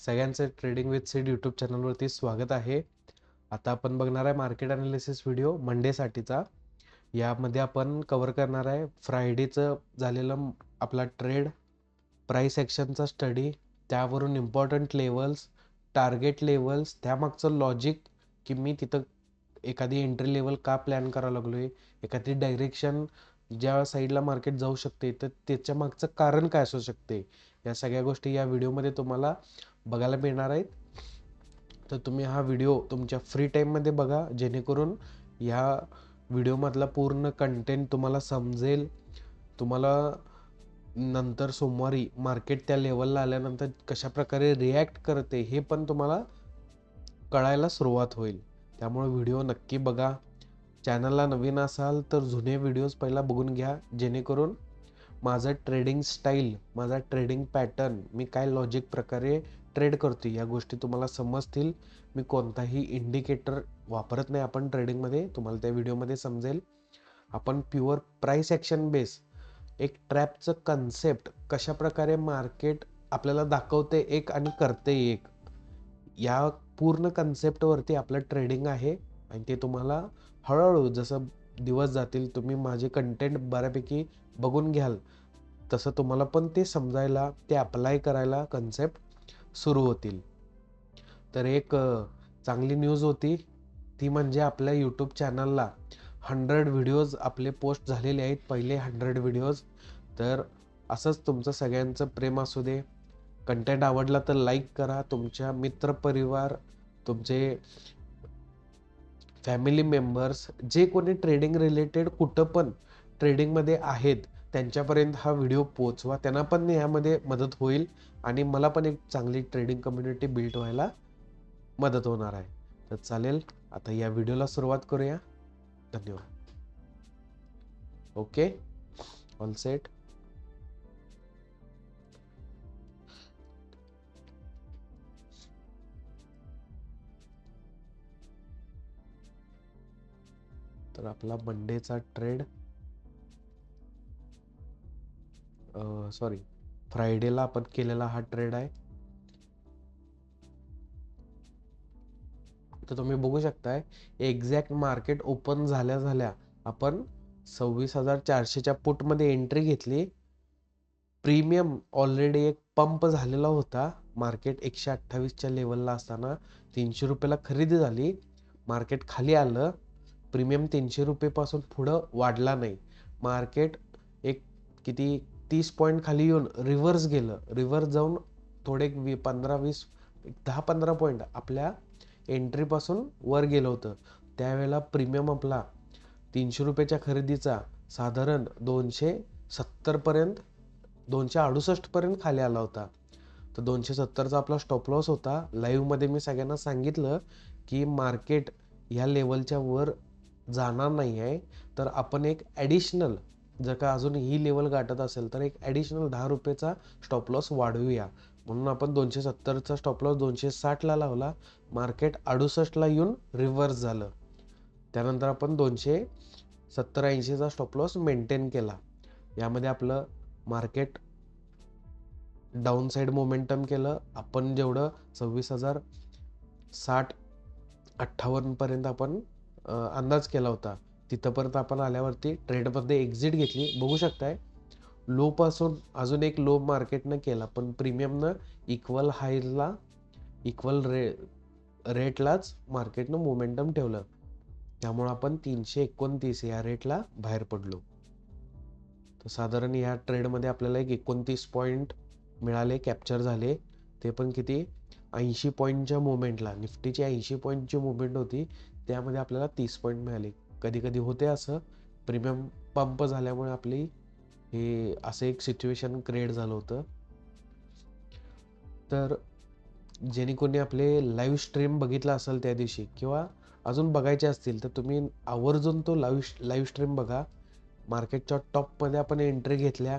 सगळ्यांचं trading with seed YouTube चॅनलवरती स्वागत आहे. आता आपण बघणार आहे मार्केट अनालिसिस व्हिडिओ मंडेसाठीचा. यामध्ये आपण कव्हर करणार आहे फ्रायडेचं झालेलं आपला ट्रेड, प्राइस ॲक्शनचा स्टडी, त्यावरून इम्पॉर्टंट लेवल्स, टार्गेट लेवल्स, त्यामागचं लॉजिक की मी तिथं एखादी एंट्री लेवल का प्लॅन करावं लागलो आहे, एखादी डायरेक्शन ज्या साईडला मार्केट जाऊ शकते तर त्याच्या मागचं कारण काय असू शकते, या सगळ्या गोष्टी या व्हिडिओमध्ये तुम्हाला बघायला मिळणार आहेत. तर तुम्ही हा व्हिडिओ तुमच्या फ्री टाईममध्ये बघा, जेणेकरून ह्या व्हिडिओमधला पूर्ण कंटेंट तुम्हाला समजेल. तुम्हाला नंतर सोमवारी मार्केट त्या लेवलला आल्यानंतर कशा प्रकारे रिॲक्ट करते हे पण तुम्हाला कळायला सुरुवात होईल. त्यामुळे व्हिडिओ नक्की बघा. चॅनलला नवीन असाल तर जुने व्हिडिओज पहिला बघून घ्या, जेणेकरून माझं ट्रेडिंग स्टाईल, माझा ट्रेडिंग पॅटर्न, मी काय लॉजिक प्रकारे ट्रेड करतो या गोष्टी तुम्हाला समजतील. मी कोणताही इंडिकेटर वापरत नाही आपण ट्रेडिंगमध्ये, तुम्हाला त्या व्हिडिओमध्ये समजेल. आपण प्युअर प्राइस ॲक्शन बेस एक ट्रॅपचं कन्सेप्ट कशा प्रकारे मार्केट आपल्याला दाखवते एक आणि करते एक, या पूर्ण कन्सेप्टवरती आपलं ट्रेडिंग आहे. आणि ते तुम्हाला हळूहळू जसं दिवस जातील, तुम्ही माझे कंटेंट बऱ्यापैकी बघून घ्याल, तसं तुम्हाला पण ते समजायला, ते अप्लाय करायला कन्सेप्ट सुरू होतील. तर एक चांगली न्यूज होती, ती म्हणजे आपल्या यूट्यूब चॅनलला 100 व्हिडिओज आपले पोस्ट झालेले आहेत, पहिले 100 व्हिडिओज. तर असंच तुमचं सगळ्यांचं प्रेम असू दे. कंटेंट आवडला तर लाईक करा. तुमच्या मित्रपरिवार, तुमचे फॅमिली मेंबर्स, जे कोणी ट्रेडिंग रिलेटेड कुठं पण ट्रेडिंगमध्ये आहेत, त्यांच्यापर्यंत हा व्हिडिओ पोहोचवा. त्यांना पण यामध्ये मदत होईल आणि मला पण एक चांगली ट्रेडिंग कम्युनिटी बिल्ड व्हायला मदत होणार आहे. तर चालेल, आता या व्हिडिओला सुरुवात करूया. धन्यवाद. Okay, all set. तर आपला मंडेचा ट्रेड, सॉरी, फ्रायडेला आपण केलेला हा ट्रेड आहे. तर तुम्ही बघू शकताय, एक्झॅक्ट मार्केट ओपन झाल्या आपण 26,400च्या पुटमध्ये एंट्री घेतली. प्रीमियम ऑलरेडी एक पंप झालेला होता. मार्केट 128च्या लेवलला असताना 300 रुपयाला खरेदी झाली. मार्केट खाली आलं. प्रीमियम 300 रुपयेपासून पुढं वाढला नाही. मार्केट एक किती 30 पॉईंट खाली येऊन रिव्हर्स गेलं. रिव्हर्स जाऊन थोडे 15-20, 10-15 पॉईंट आपल्या एंट्रीपासून वर गेलं होतं. त्यावेळेला प्रीमियम आपला 300 रुपयाच्या खरेदीचा साधारण 270 पर्यंत, 268 पर्यंत खाली आला होता. तर 270चा आपला स्टॉप लॉस होता. लाईव्हमध्ये मी सगळ्यांना सांगितलं की मार्केट ह्या लेवलच्या वर जाणार नाही आहे, तर आपण एक ॲडिशनल, जर का अजून ही लेवल गाठत असेल तर एक ॲडिशनल 10 रुपयेचा स्टॉप लॉस वाढवूया. म्हणून आपण 270चा स्टॉप लॉस 260ला लावला. मार्केट 68ला येऊन रिव्हर्स झालं. त्यानंतर आपण 270-80चा स्टॉप लॉस मेंटेन केला. यामध्ये आपलं मार्केट डाऊन साईड मोमेंटम केलं. आपण जेवढं 26,060-58 पर्यंत आपण अंदाज केला होता, तिथंपर्यंत आपण आल्यावरती ट्रेडमध्ये एक्झिट घेतली. बघू शकताय, लो पासून अजून एक लो मार्केटनं केला, पण प्रीमियमनं इक्वल हायला, इक्वल रेटलाच मार्केटनं मोमेंटम ठेवलं. त्यामुळं आपण 329 या रेटला बाहेर पडलो. तर साधारण या ट्रेडमध्ये आपल्याला एक 29 पॉईंट मिळाले, कॅप्चर झाले. ते पण किती, 80 पॉईंटच्या मुवमेंटला. निफ्टीची 80 पॉईंटची मुवमेंट होती, त्यामध्ये आपल्याला 30 पॉईंट मिळाले. कधी कधी होते असं, प्रीमियम पंप झाल्यामुळे आपली हे असं एक सिच्युएशन क्रिएट झालं होतं. तर ज्यांनी कोणी आपले लाईव्ह स्ट्रीम बघितला असेल त्या दिवशी, किंवा अजून बघायचे असतील, तर तुम्ही आवर्जून तो लाईव्ह स्ट्रीम बघा. मार्केटच्या टॉपमध्ये आपण एंट्री घेतल्या.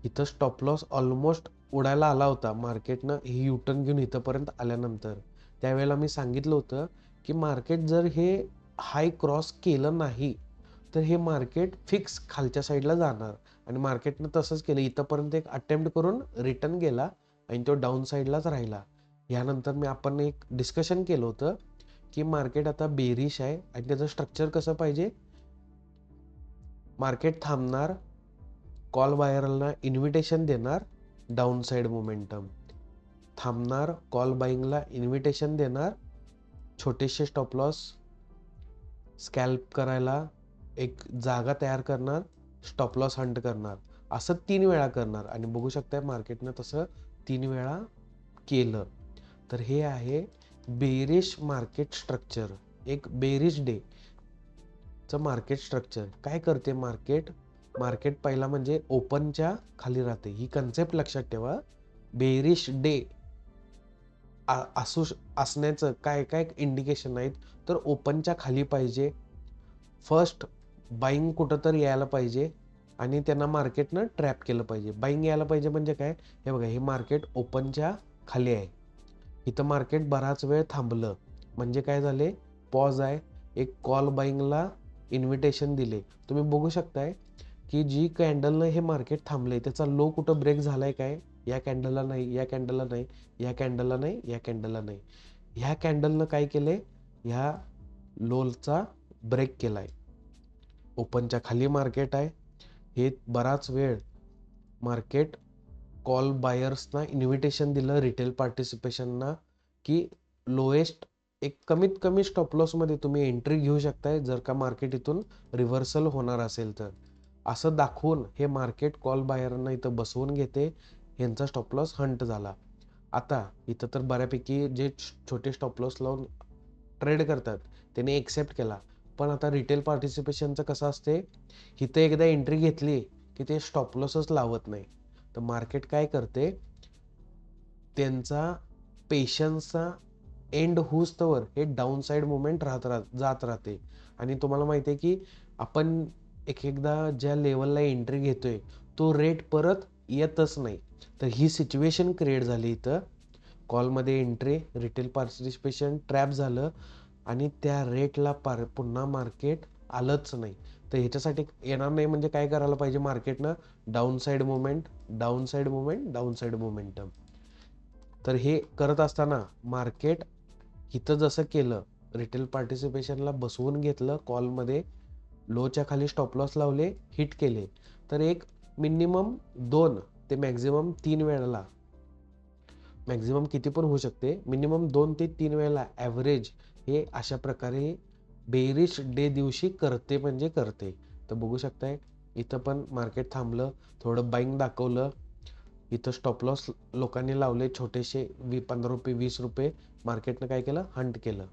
इथं स्टॉप लॉस ऑलमोस्ट उडायला आला होता. मार्केटनं ही युटर्न घेऊन इथंपर्यंत आल्यानंतर त्यावेळेला मी सांगितलं होतं की मार्केट जर हे हाय क्रॉस केलं नाही तर हे मार्केट फिक्स खालच्या साईडला जाणार. आणि मार्केटनं तसंच केलं. इथंपर्यंत एक अटेम्प्ट करून रिटर्न गेला आणि तो डाऊन साईडलाच राहिला. यानंतर आपण एक डिस्कशन केलं होतं की मार्केट आता बेरिश आहे आणि त्याचं स्ट्रक्चर कसं पाहिजे. मार्केट थांबणार, कॉल बायरला इन्व्हिटेशन देणार, डाऊन साईड मोमेंटम थांबणार, कॉल बाईंगला इन्व्हिटेशन देणार, छोटेसे स्टॉप लॉस स्कॅल्प करायला एक जागा तयार करणार, स्टॉप लॉस हंट करणार, असं 3 वेळा करणार. आणि बघू शकताय मार्केटनं तसं 3 वेळा केलं. तर हे आहे बेरिश मार्केट स्ट्रक्चर. एक बेरिश डे चं मार्केट स्ट्रक्चर काय करते. मार्केट पहिला म्हणजे ओपनच्या खाली राहते. ही कन्सेप्ट लक्षात ठेवा. बेरिश डे असण्याचं काय काय इंडिकेशन आहेत. तर ओपनच्या खाली पाहिजे, फर्स्ट बाईंग कुठं तर यायला पाहिजे आणि त्यांना मार्केटनं ट्रॅप केलं पाहिजे. बाईंग यायला पाहिजे म्हणजे काय, हे बघा, हे मार्केट ओपनच्या खाली आहे. इथं मार्केट बराच वेळ थांबलं म्हणजे काय झाले, पॉज आहे. एक कॉल बाईंगला इन्व्हिटेशन दिले. तुम्ही बघू शकताय की जी कॅन्डलनं हे मार्केट थांबले त्याचा लो कुठं ब्रेक झालाय काय, या कॅन्डलला नाही, या कॅन्डलला नाही, या कॅन्डलला नाही, या कॅन्डलला नाही. ह्या कॅन्डलनं काय केलंय, ह्या लोचा ब्रेक केलाय. ओपनच्या खाली मार्केट आहे. हे बराच वेळ मार्केट कॉल बायर्सना इन्व्हिटेशन दिलं, रिटेल पार्टिसिपेशनना, की लोएस्ट एक कमीत कमी स्टॉप लॉस मध्ये तुम्ही एंट्री घेऊ शकताय जर का मार्केट इथून रिव्हर्सल होणार असेल तर. असं दाखवून हे मार्केट कॉल बायरांना इथं बसवून घेते. यांचा स्टॉप लॉस हंट झाला. आता इथं तर बऱ्यापैकी जे छोटे स्टॉप लॉस लावून ट्रेड करतात त्यांनी एक्सेप्ट केला. पण आता रिटेल पार्टिसिपेशनचं कसं असते, इथं एकदा एंट्री घेतली की ते स्टॉप लॉसच लावत नाही. तर मार्केट काय करते, त्यांचा पेशन्सचा एंड होऊस्तवर हे डाऊन साईड मुवमेंट जात राहते. आणि तुम्हाला माहिती आहे की आपण एक एकदा ज्या लेवलला एंट्री घेतोय तो रेट परत येतच नाही. तर ही सिच्युएशन क्रिएट झाली इथं. कॉलमध्ये एंट्री, रिटेल पार्टिसिपेशन ट्रॅप झालं आणि त्या रेटला पुन्हा मार्केट आलंच नाही. तर ह्याच्यासाठी येणार नाही म्हणजे काय करायला पाहिजे मार्केटनं, down side movement, down side movement, down side momentum. तर हे करत असताना मार्केट इथं जसं केलं, रिटेल पार्टिसिपेशनला बसवून घेतलं, कॉलमध्ये लोच्या खाली स्टॉप लॉस लावले, हिट केले. तर एक मिनिमम 2 ते मॅक्झिमम 3 वेळेला, मॅक्झिमम किती पण होऊ शकते, मिनिमम 2 ते 3 वेळेला ॲव्हरेज हे अशा प्रकारे बेरिश डे दिवशी करते म्हणजे करते. तर बघू शकताय इथं पण मार्केट थांबलं, थोडं बाईंग दाखवलं. इथं स्टॉप लॉस लोकांनी लावले छोटेसे, 15 रुपये, 20 रुपये. मार्केटनं काय केलं, हंट केलं.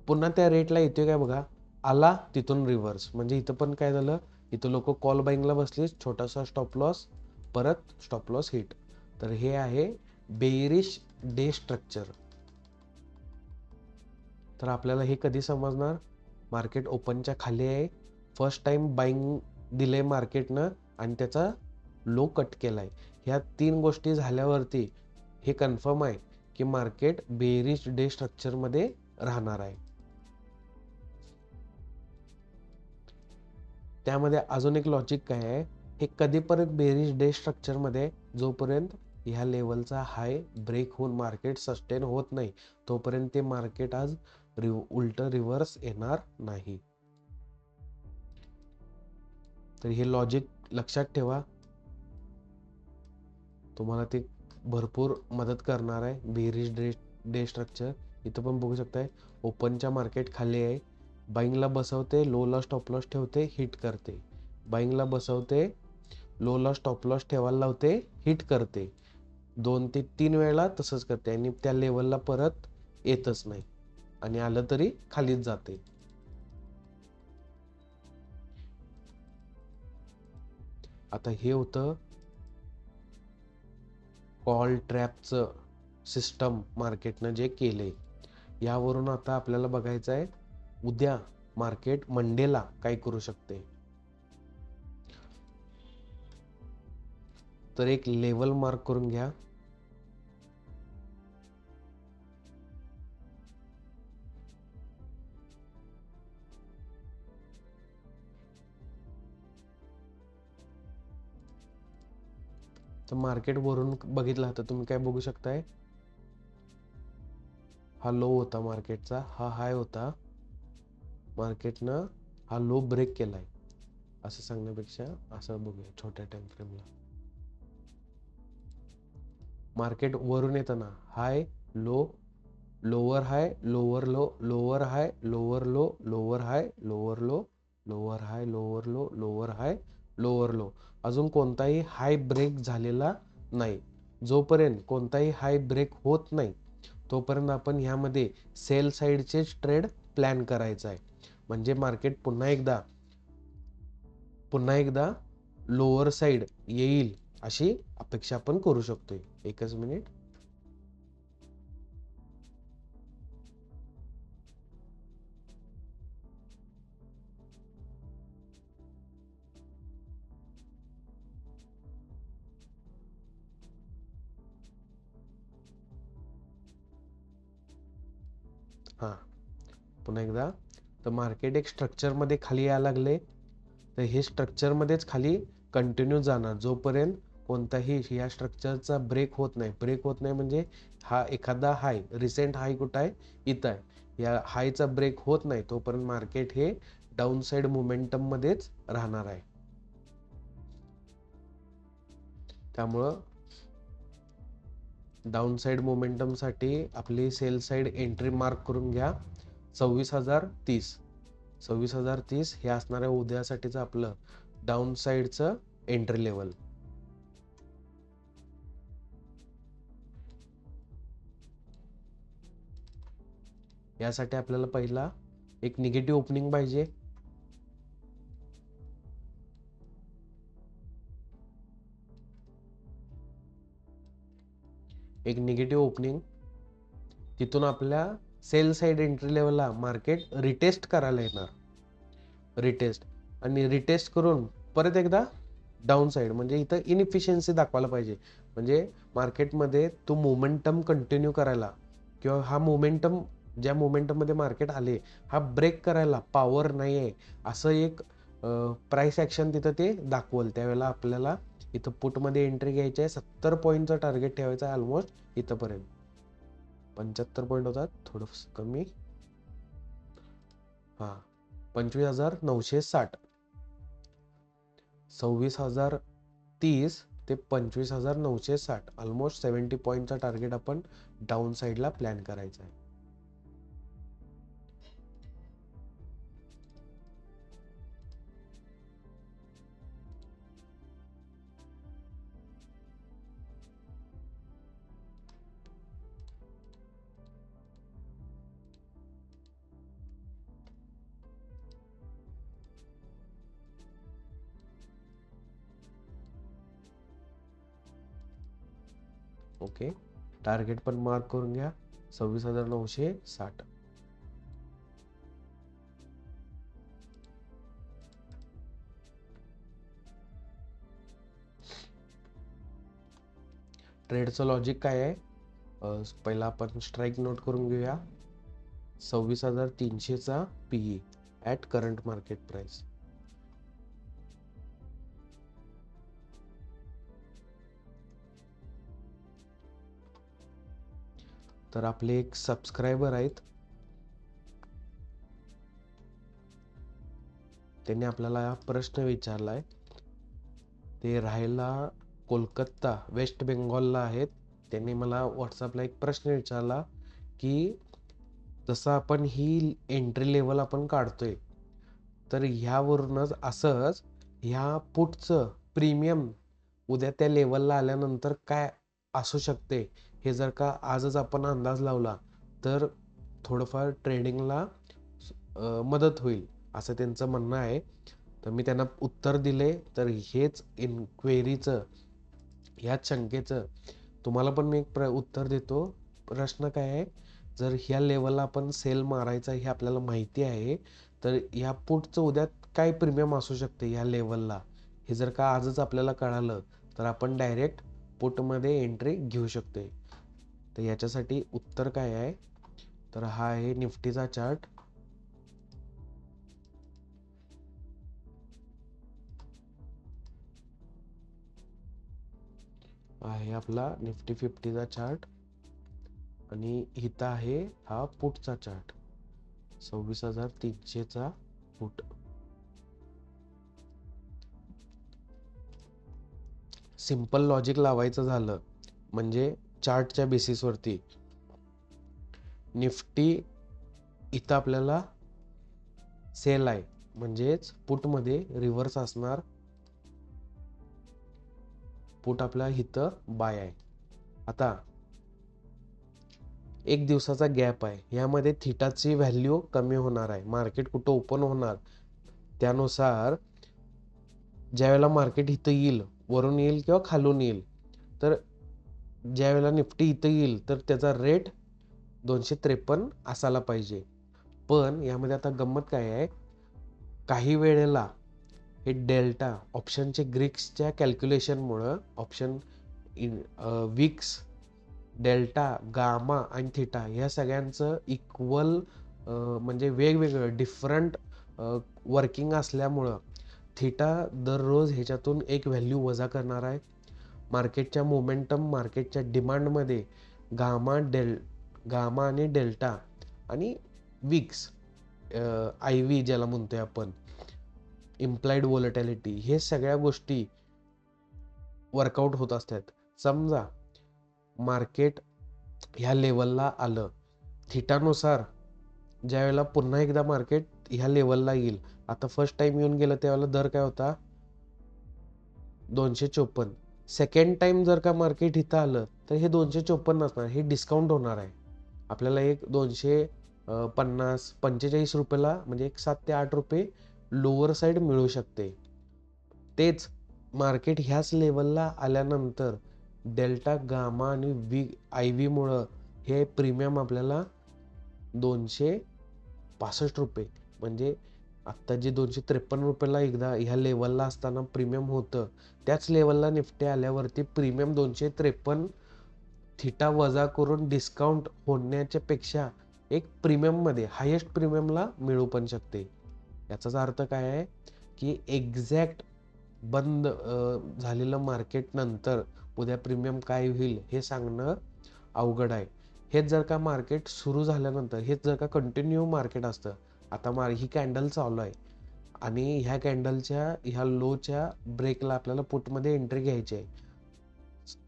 पुन्हा त्या रेटला येतोय काय बघा, आला तिथून रिव्हर्स. म्हणजे इथं पण काय झालं, इथं लोक कॉल बाईंगला बसले, छोटासा स्टॉप लॉस, परत स्टॉप लॉस हिट. तर हे आहे बेरिश डे स्ट्रक्चर. तर आपल्याला हे कधी समजणार, मार्केट ओपनच्या खाली आहे, फर्स्ट टाइम बाईंग दिले मार्केटनं आणि त्याचा लो कट केलाय. ह्या 3 गोष्टी झाल्यावरती हे कन्फर्म आहे की मार्केट बेरिश डे स्ट्रक्चर मध्ये राहणार आहे. त्यामध्ये अजून एक लॉजिक काय आहे, हे कधीपर्यंत बेरिश डे स्ट्रक्चर मध्ये, जोपर्यंत ह्या लेवलचा हाय ब्रेक होऊन मार्केट सस्टेन होत नाही तोपर्यंत ते मार्केट आज उलट रिव्हर्स येणार नाही. तर हे लॉजिक लक्षात ठेवा, तुम्हाला ते भरपूर मदत करणार आहे. बेरिश डे स्ट्रक्चर इथं पण बघू शकताय, ओपनच्या मार्केट खाली आहे, बाईंगला बसवते, लोला स्टॉप लॉस ठेवते, हिट करते, बाईंगला बसवते, लोला स्टॉप लॉस ठेवायला लावते, हिट करते, 2 ते 3 वेळा तसंच करते आणि त्या लेवलला परत येतच नाही आणि आलं तरी खालीच जाते. आता हे होतं कॉल ट्रॅपचं सिस्टम मार्केटनं जे केले. यावरून आता आपल्याला बघायचं आहे उद्या मार्केट मंडेला काय करू शकते. तर एक लेवल मार्क करून घ्या. तर मार्केट वरून बघितलं तर तुम्ही काय बघू शकताय, हा लो होता मार्केटचा, हा हाय होता, मार्केटनं हा लो ब्रेक केलाय असं सांगण्यापेक्षा असं बघूया छोट्या टाइम फ्रेमला. मार्केट वरून येताना high low, lower high, lower low, lower high, lower low, lower high, lower low, lower high, lower low, lower high, lower low, अजून कोणताही हाय ब्रेक झालेला नाही. जोपर्यंत कोणताही हाय ब्रेक होत नाही तोपर्यंत आपण ह्यामध्ये सेल साईडचेच ट्रेड प्लॅन करायचा आहे. म्हणजे मार्केट पुन्हा एकदा लोअर साईड येईल अशी अपेक्षा आपण करू शकतोय. एकच मिनिट. हा पुन्हा एकदा, तर मार्केट एक स्ट्रक्चरमध्ये खाली यायला लागले, तर हे स्ट्रक्चरमध्येच खाली कंटिन्यू जाणार जोपर्यंत कोणताही या स्ट्रक्चरचा ब्रेक होत नाही. ब्रेक होत नाही म्हणजे हा एखादा हाय, रिसेंट हाय कुठं आहे, इथं आहे, या हायचा ब्रेक होत नाही तोपर्यंत मार्केट हे डाऊन साईड मोमेंटम मध्येच राहणार आहे. त्यामुळं डाऊन साईड मोमेंटम साठी आपली सेल साईड एंट्री मार्क करून घ्या. 26,030 26,030 हे असणार आहे उद्यासाठीचं आपलं डाऊन साईडचं एंट्री लेवल. यासाठी आपल्याला पहिला एक निगेटिव्ह ओपनिंग पाहिजे. एक निगेटिव्ह ओपनिंग, तिथून आपल्या सेल साईड एंट्री लेवलला मार्केट रिटेस्ट करायला येणार. रिटेस्ट आणि रिटेस्ट करून परत एकदा डाऊन साईड, म्हणजे इथं इनइफिशियन्सी दाखवायला पाहिजे. म्हणजे मार्केटमध्ये तो मोमेंटम कंटिन्यू करायला किंवा हा मोमेंटम ज्या मोमेंटममध्ये मार्केट आले हा ब्रेक करायला पॉवर नाही आहे असं एक प्राइस ॲक्शन तिथं ते दाखवल. त्यावेळेला आपल्याला इथं पुटमध्ये एंट्री घ्यायची आहे. 70 पॉईंटचं टार्गेट ठेवायचं आहे ऑलमोस्ट इथंपर्यंत. 75 पॉईंट होतात, थोडं कमी. हां 25,960, 26,030 ते 25,960 ऑलमोस्ट 70 पॉईंटचा टार्गेट आपण डाऊन साईडला प्लॅन करायचा आहे. ओके, टार्गेट पण मार्क करून घ्या 26,960. ट्रेडचं लॉजिक काय आहे, पहिला आपण स्ट्राईक नोट करून घेऊया. 26,300चा PE at current market price. तर आपले एक सबस्क्रायबर आहेत, त्यांनी आपल्याला प्रश्न विचारलाय. ते राहायला कोलकाता वेस्ट बेंगॉलला आहेत. त्यांनी मला व्हॉट्सअपला एक प्रश्न विचारला की जसं आपण ही एंट्री लेवल आपण काढतोय तर ह्यावरूनच असंच ह्या पुटचं प्रीमियम उद्या त्या लेवलला आल्यानंतर काय असू शकते, हे जर का आजच आपण अंदाज लावला तर थोडंफार ट्रेडिंगला मदत होईल असं त्यांचं म्हणणं आहे. तर मी त्यांना उत्तर दिले. तर हेच इन्क्वेरीचं, ह्याच शंकेचं तुम्हाला पण मी एक उत्तर देतो. प्रश्न काय आहे, जर ह्या लेवलला आपण सेल मारायचा हे आपल्याला माहिती आहे तर ह्या पुटचं उद्या काय प्रीमियम असू शकते ह्या लेवलला, हे जर का आजच आपल्याला कळालं तर आपण डायरेक्ट पुटमध्ये एंट्री घेऊ शकते. तर याच्यासाठी उत्तर काय आहे, तर हा आहे निफ्टीचा चार्ट. आहे आपला निफ्टी 50चा चार्ट आणि इथं आहे हा पुटचा चार्ट, 26,300चा पुट. सिंपल लॉजिक लावायचं झालं म्हणजे चार्टच्या बेसिसवरती निफ्टी इथं आपल्याला सेल आहे, म्हणजेच पुटमध्ये रिव्हर्स असणार, पुट आपला इथं बाय आहे. आता एक दिवसाचा गॅप आहे, यामध्ये थिटाची व्हॅल्यू कमी होणार आहे. मार्केट कुठं ओपन होणार त्यानुसार ज्या वेळेला मार्केट इथं येईल, वरून येईल किंवा खालून येईल, तर ज्या वेळेला निफ्टी इथं येईल तर त्याचा रेट 253 असायला पाहिजे. पण यामध्ये आता गंमत काय आहे, काही वेळेला हे डेल्टा ऑप्शनचे ग्रीक्सच्या कॅल्क्युलेशनमुळं ऑप्शन विक्स, डेल्टा, गामा आणि थिटा या सगळ्यांचं इक्वल म्हणजे वेगवेगळं डिफरंट वर्किंग असल्यामुळं थिटा दररोज ह्याच्यातून एक व्हॅल्यू वजा करणार आहे. मार्केटच्या मोमेंटम, मार्केटच्या डिमांडमध्ये गामा आणि डेल्टा आणि विक्स, आय व्ही ज्याला म्हणतोय आपण, इम्प्लाइड व्होलॅटिलिटी, हे सगळ्या गोष्टी वर्कआउट होत असतात. समजा मार्केट ह्या लेवलला आलं, थिटानुसार ज्या वेळेला पुन्हा एकदा मार्केट ह्या लेवलला येईल, आता फर्स्ट टाइम येऊन गेलं त्यावेळेला दर काय होता 254. सेकंड टाइम जर का मार्केट इथं आलं तर हे 254 नसणार, हे डिस्काउंट होणार आहे. आपल्याला एक 250-45 रुपयाला म्हणजे एक 7 ते 8 रुपये लोअर साईड मिळू शकते. तेच मार्केट ह्याच लेवलला आल्यानंतर डेल्टा, गामा आणि आय व्ही मुळे हे प्रीमियम आपल्याला 265 रुपये, म्हणजे आत्ता जे 253 रुपयाला एकदा ह्या लेवलला असताना प्रीमियम होतं, त्याच लेवलला निफ्टी आल्यावरती प्रीमियम 253 थिटा वजा करून डिस्काउंट होण्याच्या पेक्षा एक प्रीमियममध्ये हायेस्ट प्रीमियमला मिळू पण शकते. याचाच अर्थ काय आहे की एक्झॅक्ट बंद झालेलं मार्केट नंतर उद्या प्रीमियम काय होईल हे सांगणं अवघड आहे. हेच जर का मार्केट सुरू झाल्यानंतर, हेच जर का कंटिन्यू मार्केट असतं, आता ही कॅन्डल चालू आहे आणि ह्या कॅन्डलच्या ह्या लोच्या ब्रेकला आपल्याला पुटमध्ये एंट्री घ्यायची आहे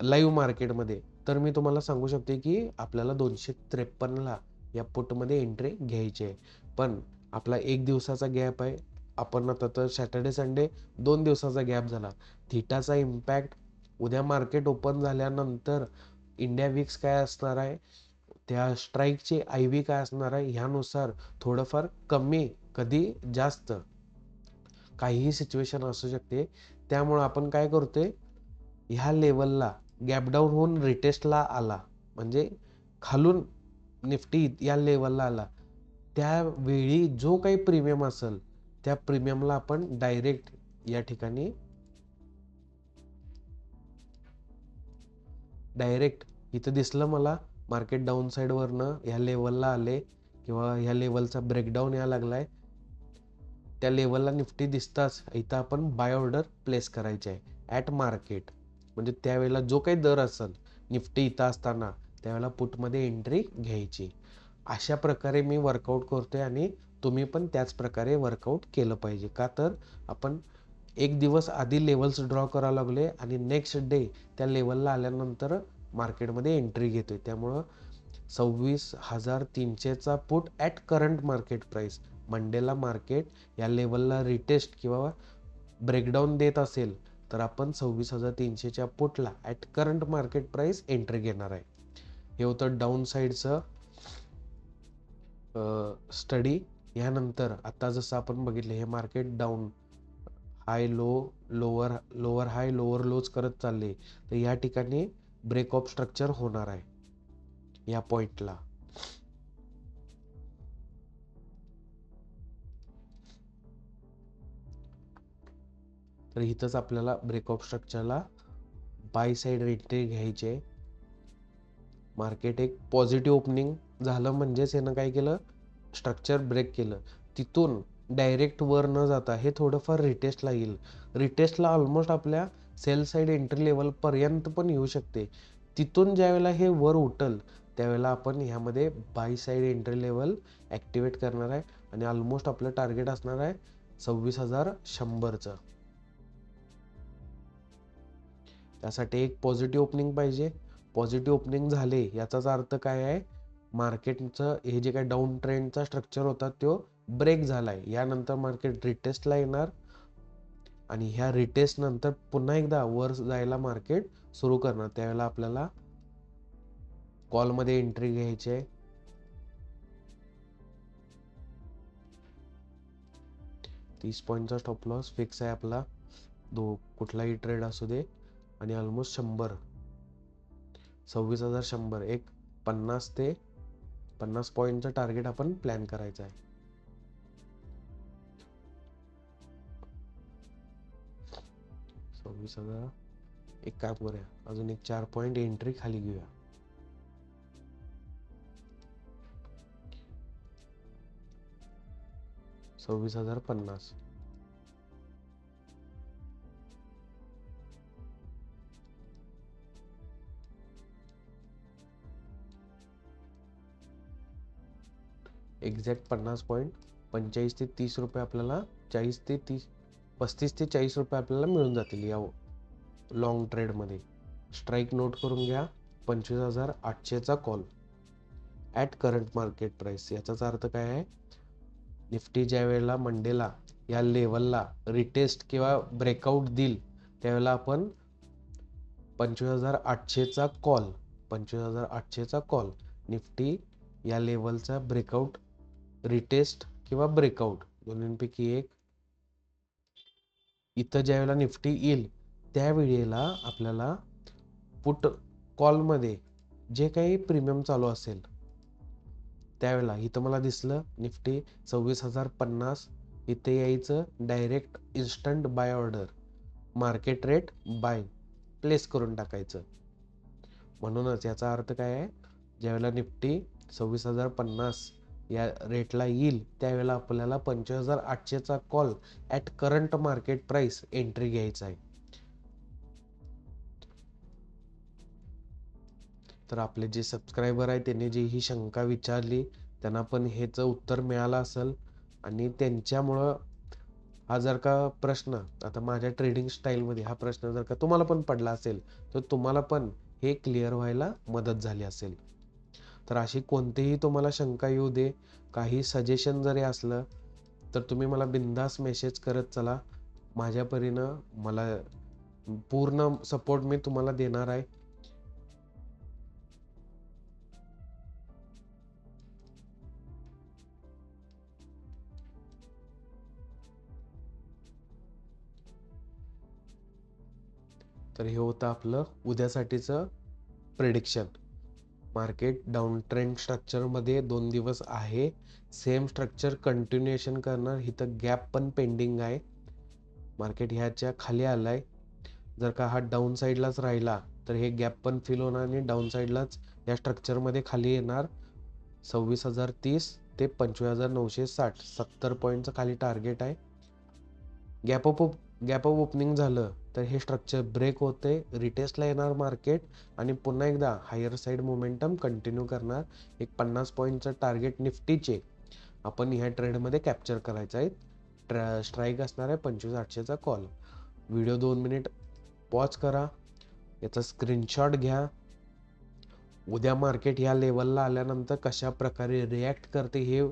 लाईव्ह मार्केटमध्ये, तर मी तुम्हाला सांगू शकते की आपल्याला 253ला या पुटमध्ये एंट्री घ्यायची आहे. पण आपला एक दिवसाचा गॅप आहे, आपण आता तर सॅटर्डे संडे 2 दिवसाचा गॅप झाला. थिटाचा इम्पॅक्ट उद्या मार्केट ओपन झाल्यानंतर इंडिया विक्स काय असणार आहे, त्या स्ट्राईकची आय व्ही काय असणार आहे, ह्यानुसार थोडंफार कमी कधी जास्त काहीही सिच्युएशन असू शकते. त्यामुळं आपण काय करतोय, ह्या लेवलला गॅप डाऊन होऊन रिटेस्टला आला म्हणजे खालून निफ्टी या लेवलला आला, त्यावेळी जो काही प्रीमियम असेल त्या प्रीमियमला आपण डायरेक्ट या ठिकाणी इथं दिसलं मला मार्केट डाऊन साईडवरनं ह्या लेवलला आले किंवा ह्या लेवलचा ब्रेकडाऊन यायला लागलाय, त्या लेवलला निफ्टी दिसताच इथं आपण बाय ऑर्डर प्लेस करायची आहे ॲट मार्केट. म्हणजे त्यावेळेला जो काही दर असेल निफ्टी इथं असताना त्यावेळेला पुटमध्ये एंट्री घ्यायची. अशा प्रकारे मी वर्कआउट करतोय आणि तुम्ही पण त्याच प्रकारे वर्कआउट केलं पाहिजे. का तर आपण एक दिवस आधी लेवल्स ड्रॉ करायला लागले आणि नेक्स्ट डे त्या लेवलला आल्यानंतर मार्केटमध्ये एंट्री घेतोय. त्यामुळं 26,300चा put at current market price, मंडेला मार्केट या लेवलला रिटेस्ट किंवा ब्रेकडाऊन देत असेल तर आपण 26,300च्या पुटला at current market price entry घेणार आहे. हे होतं डाऊन साईडचं स्टडी. यानंतर आता जसं आपण बघितलं हे market down, high low, lower high lower lows करत चालले, तर या ठिकाणी ब्रेक ऑफ स्ट्रक्चर होणार आहे या पॉइंटला. तर इथंच आपल्याला ब्रेक ऑफ स्ट्रक्चरला बाय साईड एंट्री घ्यायची आहे. मार्केट एक पॉझिटिव्ह ओपनिंग झालं म्हणजेच यानं काय केलं, स्ट्रक्चर ब्रेक केलं. तिथून डायरेक्ट वर न जाता हे थोडंफार रिटेस्टला येईल. रिटेस्टला ऑलमोस्ट आपल्या सेल साईड एंट्री लेवल पर्यंत पण येऊ शकते. तिथून ज्या वेळेला हे वर उठल त्यावेळेला आपण ह्यामध्ये bye side entry level activate करणार आहे आणि ऑलमोस्ट आपलं टार्गेट असणार आहे 26,100चं. त्यासाठी एक पॉझिटिव्ह ओपनिंग पाहिजे. पॉझिटिव्ह ओपनिंग झाले याचाच अर्थ काय आहे, मार्केटचं हे जे काही डाऊन ट्रेंडचा स्ट्रक्चर होता तो ब्रेक झालाय. यानंतर मार्केट रिटेस्टला येणार आणि ह्या रिटेस्ट नंतर पुन्हा एकदा वर जायला मार्केट सुरू करणार. त्यावेळेला आपल्याला कॉलमध्ये एंट्री घ्यायची आहे. 30 पॉईंटचा स्टॉप लॉस फिक्स आहे आपला, कुठलाही ट्रेड असू दे. आणि ऑलमोस्ट 26,100 एक 50 ते 50 पॉईंटचं टार्गेट आपण प्लॅन करायचं आहे. एक काम करूया, अजून एक 4 पॉईंट एंट्री खाली घेऊया. $26,050. एक्झॅक्ट 50 पॉईंट 45 ते 30 रुपये आपल्याला 35 ते 40 रुपये आपल्याला मिळून जातील या लॉंग ट्रेडमध्ये. स्ट्राईक नोट करून घ्या, 25,800चा call at current market price. याचाच अर्थ काय आहे, निफ्टी ज्या वेळेला मंडेला या लेवलला रिटेस्ट किंवा ब्रेकआउट देईल त्यावेळेला आपण 25,800चा कॉल निफ्टी या लेवलचा ब्रेकआउट, रिटेस्ट किंवा ब्रेकआउट दोन्हींपैकी एक इथं ज्या वेळेला निफ्टी येईल त्यावेळेला आपल्याला पुट कॉलमध्ये जे काही प्रीमियम चालू असेल त्यावेळेला इथं मला दिसलं निफ्टी 26,050, इथे यायचं direct instant buy order, market rate buy place करून टाकायचं. म्हणूनच याचा अर्थ काय आहे, ज्यावेळेला निफ्टी 26,050 या रेटला येईल त्यावेळेला आपल्याला 25,800चा call at current market price entry घ्यायचा आहे. तर आपले जे सबस्क्रायबर आहे त्यांनी जी ही शंका विचारली त्यांना पण हेच उत्तर मिळालं असेल. आणि त्यांच्यामुळं हा जर का प्रश्न आता माझ्या ट्रेडिंग स्टाईलमध्ये हा प्रश्न जर का तुम्हाला पण पडला असेल तर तुम्हाला पण हे क्लिअर व्हायला मदत झाली असेल. तर अशी कोणतीही तुम्हाला शंका येऊ दे, काही सजेशन जरी असलं तर तुम्ही मला बिंदास मेसेज करत चला. माझ्या परीनं मला पूर्ण सपोर्ट मी तुम्हाला देणार आहे. तर हे होतं आपलं उद्यासाठीचं प्रेडिक्शन. मार्केट डाऊन ट्रेंड स्ट्रक्चरमध्ये 2 दिवस आहे, सेम स्ट्रक्चर कंटिन्युएशन करणार. इथं गॅप पण पेंडिंग आहे, मार्केट ह्याच्या खाली आलाय. जर का हा डाऊन साईडलाच राहिला तर हे गॅप पण फिल होणार आणि डाऊन साईडलाच या स्ट्रक्चरमध्ये खाली येणार. 26,030 ते 25,960 70 पॉईंटचं खाली टार्गेट आहे. गॅप अप ओपनिंग झालं तर हे स्ट्रक्चर ब्रेक होते, रिटेस्टला येणार मार्केट आणि पुन्हा एकदा हायर साईड मोमेंटम कंटिन्यू करणार. एक 50 पॉईंटचं टार्गेट निफ्टीचे आपण ह्या ट्रेडमध्ये कॅप्चर करायचं आहे. स्ट्राईक असणार आहे 25,800चा कॉल. व्हिडिओ 2 मिनिट पॉज करा, याचा स्क्रीनशॉट घ्या. उद्या मार्केट या लेवलला आल्यानंतर कशा प्रकारे रिॲक्ट करते हे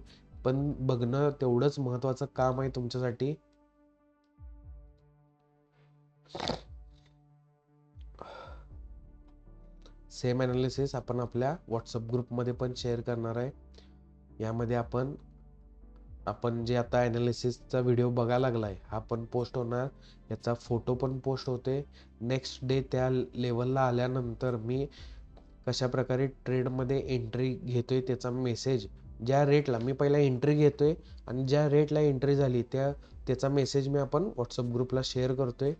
पण बघणं तेवढंच महत्त्वाचं काम आहे तुमच्यासाठी. सेम ॲनालिसिस आपण आपल्या व्हॉट्सअप ग्रुपमध्ये पण शेअर करणार आहे. यामध्ये आपण जे आता ॲनालिसिसचा व्हिडिओ बघायला लागलाय हा पण पोस्ट होणार, याचा फोटो पण पोस्ट होते. नेक्स्ट डे त्या लेवलला आल्यानंतर मी कशा प्रकारे ट्रेडमध्ये एंट्री घेतोय त्याचा मेसेज, ज्या रेटला मी पहिला एंट्री घेतोय आणि ज्या रेटला एंट्री झाली त्याचा मेसेज मी आपण व्हॉट्सअप ग्रुपला शेअर करतोय.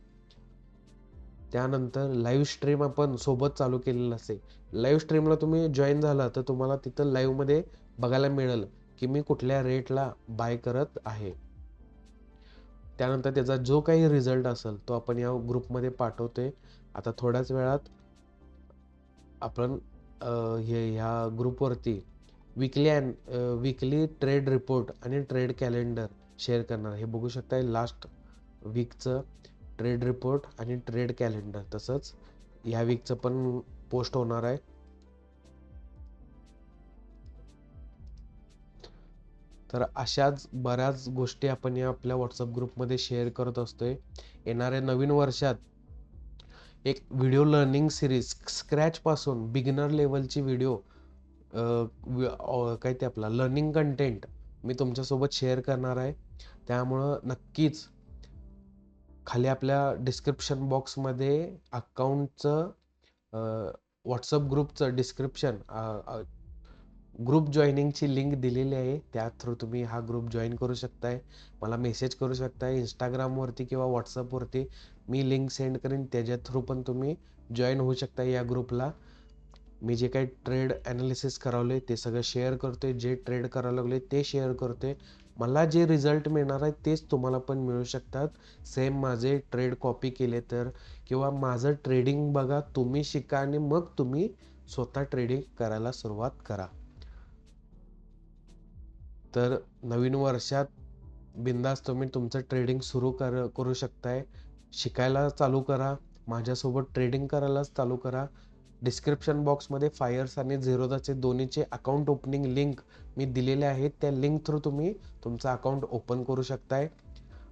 त्यानंतर लाईव्ह स्ट्रीम आपण सोबत चालू केलेलं असेल. लाईव्ह स्ट्रीमला तुम्ही जॉईन झाला तर तुम्हाला तिथं लाईव्हमध्ये बघायला मिळेल की मी कुठल्या रेटला बाय करत आहे. त्यानंतर त्याचा जो काही रिझल्ट असेल तो आपण या ग्रुपमध्ये पाठवतोय. आता थोड्याच वेळात आपण ह्या ग्रुपवरती विकली ट्रेड रिपोर्ट आणि ट्रेड कॅलेंडर शेअर करणार. हे बघू शकता लास्ट वीकचं ट्रेड रिपोर्ट आणि ट्रेड कॅलेंडर, तसंच ह्या वीकचं पण पोस्ट होणार आहे. तर अशाच बऱ्याच गोष्टी आपण या आपल्या व्हॉट्सअप ग्रुपमध्ये शेअर करत असतोय. येणाऱ्या नवीन वर्षात एक व्हिडिओ लर्निंग सिरीज स्क्रॅचपासून बिगिनर लेवलची व्हिडिओ काय ते आपला लर्निंग कंटेंट मी तुमच्यासोबत शेअर करणार आहे. त्यामुळं नक्कीच खाली आपल्या डिस्क्रिप्शन बॉक्समध्ये अकाउंटचं व्हॉट्सअप ग्रुपचं डिस्क्रिप्शन ग्रुप जॉईनिंगची लिंक दिलेली आहे. त्या थ्रू तुम्ही हा ग्रुप जॉईन करू शकताय. मला मेसेज करू शकताय इंस्टाग्रामवरती किंवा व्हॉट्सअपवरती. मी लिंक सेंड करेन, त्याच्या थ्रू पण तुम्ही जॉईन होऊ शकता या ग्रुपला. मी जे काही ट्रेड ॲनालिसिस करावले ते सगळं शेअर करतोय. जे ट्रेड करायला लागले ते शेअर करतोय. मला जे रिझल्ट मिळणार आहे तेच तुम्हाला पण मिळू शकतात. सेम माझे ट्रेड कॉपी केले तर, किंवा माझं ट्रेडिंग बघा, तुम्ही शिका आणि मग तुम्ही स्वतः ट्रेडिंग करायला सुरुवात करा. तर नवीन वर्षात बिंदास तुम्ही तुमचं ट्रेडिंग सुरू करू शकताय. शिकायला चालू करा. माझ्यासोबत ट्रेडिंग करायलाच चालू करा. डिस्क्रिप्शन बॉक्समध्ये फायर्स आणि झेरोदाचे दोन्हीचे अकाउंट ओपनिंग लिंक मी दिलेले आहेत. त्या लिंक थ्रू तुम्ही तुमचं अकाउंट ओपन करू शकताय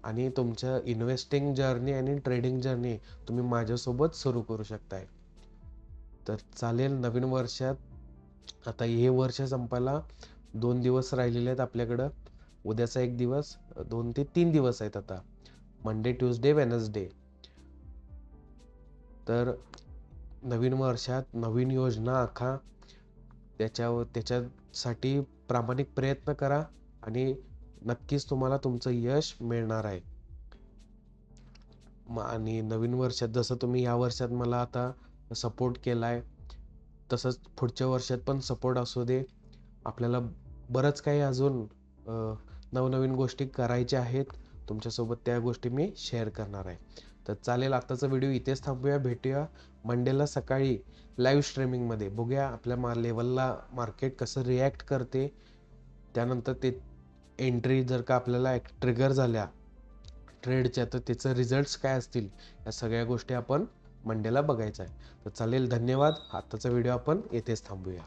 आणि तुमचं इन्व्हेस्टिंग जर्नी आणि ट्रेडिंग जर्नी तुम्ही माझ्यासोबत सुरू करू शकताय. तर चालेल, नवीन वर्षात आता हे वर्ष संपायला 2 दिवस राहिलेले आहेत आपल्याकडं. उद्याचा 1 दिवस, 2 ते 3 दिवस आहेत आता, मंडे, ट्यूसडे, वेनसडे. तर नवीन वर्षात नवीन योजना आखा. त्याच्यासाठी प्रामाणिक प्रयत्न करा आणि नक्कीच तुम्हाला तुमचं यश मिळणार आहे. आणि नवीन वर्षात जसं तुम्ही या वर्षात मला आता सपोर्ट केलाय, तसंच पुढच्या वर्षात पण सपोर्ट असू दे. आपल्याला बरंच काही अजून नवनवीन गोष्टी करायच्या आहेत. तुमच्यासोबत त्या गोष्टी मी शेअर करणार आहे. तर चालेल, आत्ताचा व्हिडिओ इथेच थांबूया. भेटूया मंडेला सकाळी लाईव्ह स्ट्रीमिंगमध्ये. बघूया आपल्या लेवलला मार्केट कसं रिॲक्ट करते. त्यानंतर ते एंट्री जर का आपल्याला ट्रिगर झाल्या ट्रेडच्या, तर त्याचं रिझल्ट्स काय असतील, या सगळ्या गोष्टी आपण मंडेला बघायचं आहे. तर चालेल, धन्यवाद. आत्ताचा व्हिडिओ आपण येथेच थांबूया.